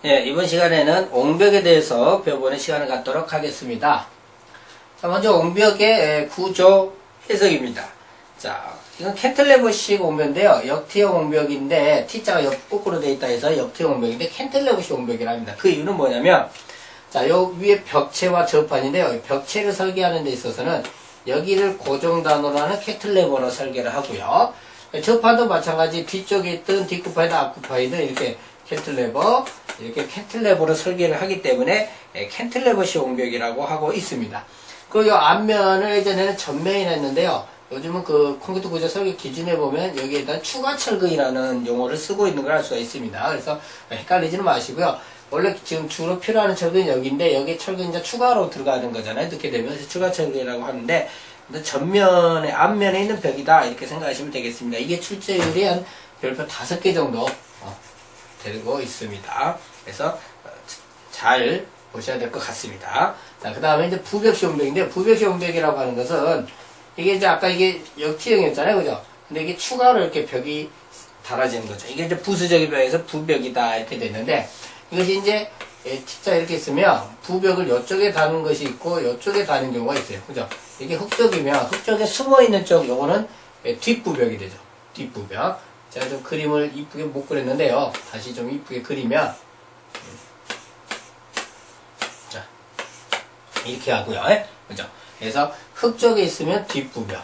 예, 이번 시간에는 옹벽에 대해서 배워보는 시간을 갖도록 하겠습니다. 자, 먼저 옹벽의 구조 해석입니다. 자, 이건 캔틀레버식 옹벽인데요. 역티형 옹벽인데 T자가 거꾸로 되어 있다 해서 역티형 옹벽인데 캔틀레버식 옹벽이라 합니다. 그 이유는 뭐냐면, 자, 요 위에 벽체와 접판인데요. 벽체를 설계하는 데 있어서는 여기를 고정단으로 하는 캔틀레버로 설계를 하고요. 접판도 마찬가지 뒤쪽에 있던 뒷구파이든 앞구파이든 이렇게 캔틀레버, 이렇게 캔틀레버로 설계를 하기 때문에 캔틀레버식 옹벽이라고 하고 있습니다. 그리고 이 앞면을 예전에는 전면이라 했는데요. 요즘은 그 콘크리트 구조 설계 기준에 보면 여기에다 추가 철근이라는 용어를 쓰고 있는 걸 알 수가 있습니다. 그래서 헷갈리지는 마시고요. 원래 지금 주로 필요한 철근이 여기인데 여기에 철근이 이제 추가로 들어가는 거잖아요. 이렇게 되면 추가 철근이라고 하는데 전면에 앞면에 있는 벽이다 이렇게 생각하시면 되겠습니다. 이게 출제율이 한 별표 5개 정도 되고 있습니다. 그래서 잘 보셔야 될 것 같습니다. 자, 그 다음에 이제 부벽식 옹벽인데, 부벽식 옹벽이라고 하는 것은, 이게 이제 아까 이게 역티형이었잖아요. 그죠? 근데 이게 추가로 이렇게 벽이 달아지는 거죠. 이게 이제 부수적인 벽에서 부벽이다. 이렇게 됐는데, 이것이 이제, T자 이렇게 있으면, 부벽을 이쪽에 다는 것이 있고, 이쪽에 다는 경우가 있어요. 그죠? 이게 흙쪽이면, 흙쪽에 숨어 있는 쪽, 요거는 뒷부벽이 되죠. 뒷부벽. 제가 좀 그림을 이쁘게 못 그렸는데요. 다시 좀 이쁘게 그리면, 자, 이렇게 하고요. 그죠? 그래서 흙 쪽에 있으면 뒷부벽,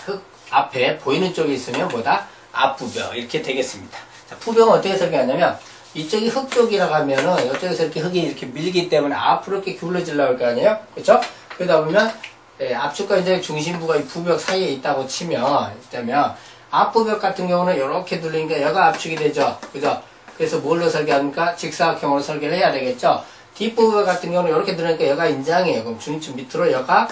흙 앞에 보이는 쪽에 있으면 뭐다? 앞부벽. 이렇게 되겠습니다. 자, 부벽은 어떻게 설계하냐면, 이쪽이 흙 쪽이라고 하면은, 이쪽에서 이렇게 흙이 이렇게 밀기 때문에 앞으로 이렇게 기울어지려고 할 거 아니에요? 그죠? 그러다 보면, 압축과 이제 중심부가 이 부벽 사이에 있다고 있다면, 앞부벽 같은 경우는 이렇게 눌리니까 여가 압축이 되죠. 그죠? 그래서 뭘로 설계합니까? 직사각형으로 설계를 해야 되겠죠? 뒷부벽 같은 경우는 이렇게 들어니까 여가 인장이에요. 그럼 중심 밑으로 여가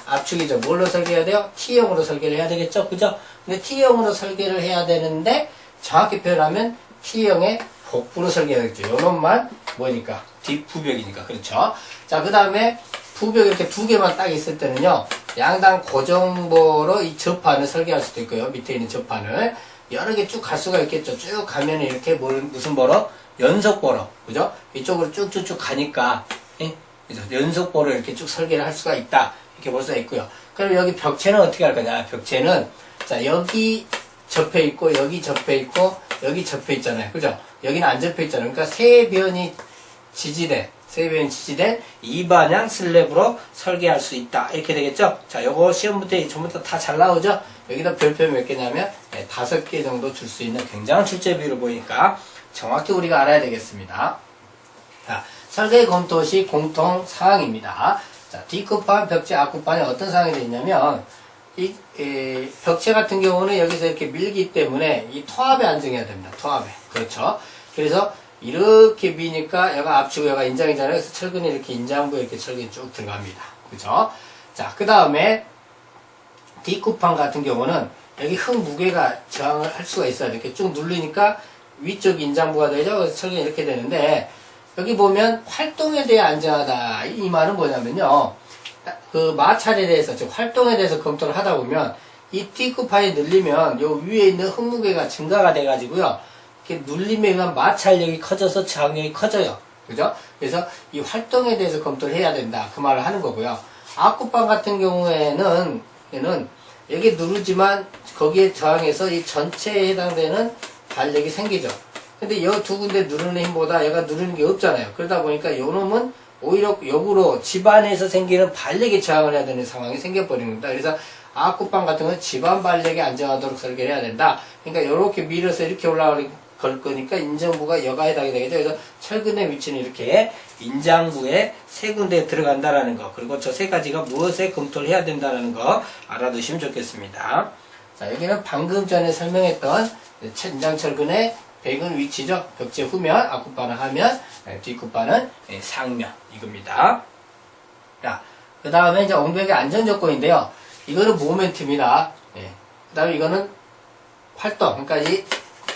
압축이죠. 뭘로 설계해야 돼요? T형으로 설계를 해야 되겠죠? 그죠? 근데 T형으로 설계를 해야 되는데, 정확히 표현하면 T형의 복부로 설계해야겠죠. 요놈만 뭐니까? 뒷부벽이니까. 그렇죠? 자, 그 다음에 부벽 이렇게 두 개만 딱 있을 때는요, 양당 고정보로 이 접판을 설계할 수도 있고요. 밑에 있는 접판을 여러 개 쭉 갈 수가 있겠죠. 쭉 가면 이렇게 무슨 보로? 연속보로. 그죠? 이쪽으로 쭉쭉쭉 가니까, 그죠? 연속보로 이렇게 쭉 설계를 할 수가 있다. 이렇게 볼 수가 있고요. 그럼 여기 벽체는 어떻게 할 거냐? 벽체는, 자, 여기 접해 있고, 여기 접해 있고, 여기 접해 있잖아요. 그죠? 여기는 안 접해 있잖아요. 그러니까 세 변이 지지된 2반향 슬랩으로 설계할 수 있다. 이렇게 되겠죠? 자, 요거 시험부터 전부터 다 잘 나오죠? 여기다 별표 몇 개냐면 5개 정도 줄 수 있는 굉장한 출제비로 보니까 정확히 우리가 알아야 되겠습니다. 자, 설계 검토 시 공통 사항입니다. 자, 뒷구판, 벽체, 앞구판에 어떤 사항이 되어 있냐면 벽체 같은 경우는 여기서 이렇게 밀기 때문에 이 토합에 안정해야 됩니다. 토합에. 그렇죠? 그래서 이렇게 미니까 여가 압축, 여가 인장이잖아요. 그래서 철근이 이렇게 인장부에 이렇게 철근이 쭉 들어갑니다. 그죠? 자, 그 다음에 뒷구판 같은 경우는 여기 흙 무게가 저항을 할 수가 있어요. 이렇게 쭉 눌리니까 위쪽 인장부가 되죠. 그래서 철근이 이렇게 되는데, 여기 보면 활동에 대해 안전하다. 이 말은 뭐냐면요. 그 마찰에 대해서, 즉 활동에 대해서 검토를 하다 보면 이 뒷구판이 늘리면 요 위에 있는 흙 무게가 증가가 돼가지고요. 이렇게 눌림에 의한 마찰력이 커져서 저항력이 커져요. 그죠? 그래서 이 활동에 대해서 검토를 해야 된다. 그 말을 하는 거고요. 앞구판 같은 경우에는 여기 누르지만 거기에 저항해서 이 전체에 해당되는 발력이 생기죠. 근데 이 두 군데 누르는 힘보다 얘가 누르는 게 없잖아요. 그러다 보니까 요 놈은 오히려 역으로 집안에서 생기는 발력에 저항을 해야 되는 상황이 생겨버리는 겁니다. 그래서 앞구판 같은 경우는 집안 발력이 안정하도록 설계를 해야 된다. 그러니까 이렇게 밀어서 이렇게 올라갈 거니까 인장부가 여가에 해당이 되겠죠. 그래서 철근의 위치는 이렇게 인장부에 세 군데에 들어간다라는 거, 그리고 저 세 가지가 무엇에 검토를 해야 된다는 거 알아두시면 좋겠습니다. 자, 여기는 방금 전에 설명했던 인장철근의 배근 위치죠. 벽체 후면, 앞구판은 하면, 뒷구판은 상면 이겁니다. 자, 그 다음에 이제 옹벽의 안전조건인데요. 이거는 모멘트입니다. 그 다음에 이거는 활동. 그러니까 이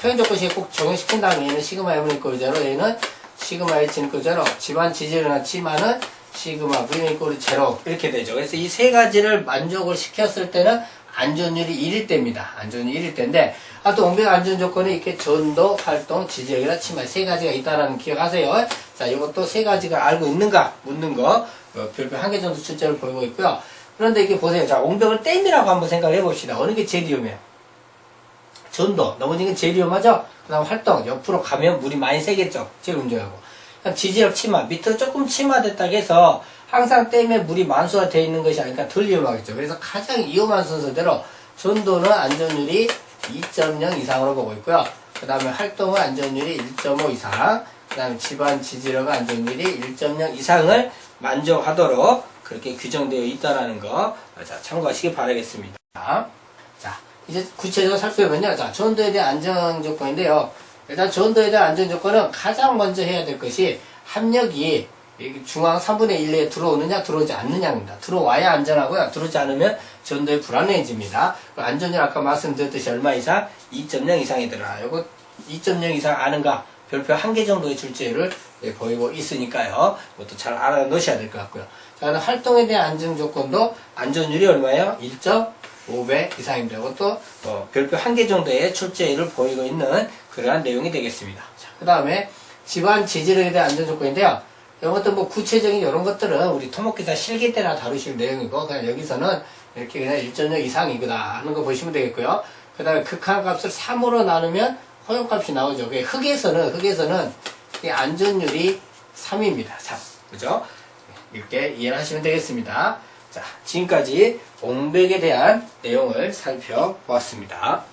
표현조건식에 꼭 적용시킨 다음에 얘는 시그마 M은 있고 제로, 얘는 시그마 H는 있고 제로, 집안 지지를 치마는 시그마 V는 있고 제로 이렇게 되죠. 그래서 이 세 가지를 만족을 시켰을 때는 안전율이 1일 때입니다. 안전율이 1일 때인데, 또 옹백 안전 조건이 이렇게 전도, 활동, 지지력이나 치마 세 가지가 있다는 거 기억하세요. 자, 이것도 세 가지가 알고 있는가 묻는 거, 별표 한 개 정도 출제를 보이고 있고요. 그런데 이게 보세요. 자, 옹벽을 댐이라고 한번 생각해 봅시다. 어느 게 제일 위험해요? 전도, 넘어지는 게 제일 위험하죠? 그 다음 활동, 옆으로 가면 물이 많이 새겠죠? 제일 운전하고. 그다음 지지력 치마, 밑으로 조금 치마됐다고 해서 항상 댐에 물이 만수화되어 있는 것이 아니니까 덜 위험하겠죠. 그래서 가장 위험한 순서대로 전도는 안전율이 2.0 이상으로 보고 있고요. 그 다음에 활동은 안전율이 1.5 이상, 그 다음에 집안 지지력은 안전율이 1.0 이상을 만족하도록 그렇게 규정되어 있다라는 거, 자, 참고하시기 바라겠습니다. 자, 이제 구체적으로 살펴보면요. 자, 전도에 대한 안전 조건인데요. 일단 전도에 대한 안전 조건은 가장 먼저 해야 될 것이 압력이 중앙 3분의 1 내에 들어오느냐 들어오지 않느냐입니다. 들어와야 안전하고요. 들어오지 않으면 전도에 불안해집니다. 안전율 아까 말씀드렸듯이 얼마 이상? 2.0 이상이더라. 요거 2.0 이상 아는가? 별표 한 개 정도의 출제율을 보이고 있으니까요. 이것도 잘 알아 놓으셔야 될 것 같고요. 자, 활동에 대한 안전 조건도 안전율이 얼마예요? 1.5배 이상입니다. 이것도 별표 한 개 정도의 출제율을 보이고 있는 그러한 내용이 되겠습니다. 자, 그 다음에 집안 지지력에 대한 안전 조건인데요. 이것도 뭐 구체적인 이런 것들은 우리 토목기사 실기 때나 다루실 내용이고, 그냥 여기서는 이렇게 그냥 1.0 이상이구나 하는 거 보시면 되겠고요. 그 다음에 극한값을 3으로 나누면 허용값이 나오죠. 흑에서는 이 안전율이 3입니다. 3. 그죠? 이렇게 이해를 하시면 되겠습니다. 자, 지금까지 옹백에 대한 내용을 살펴보았습니다.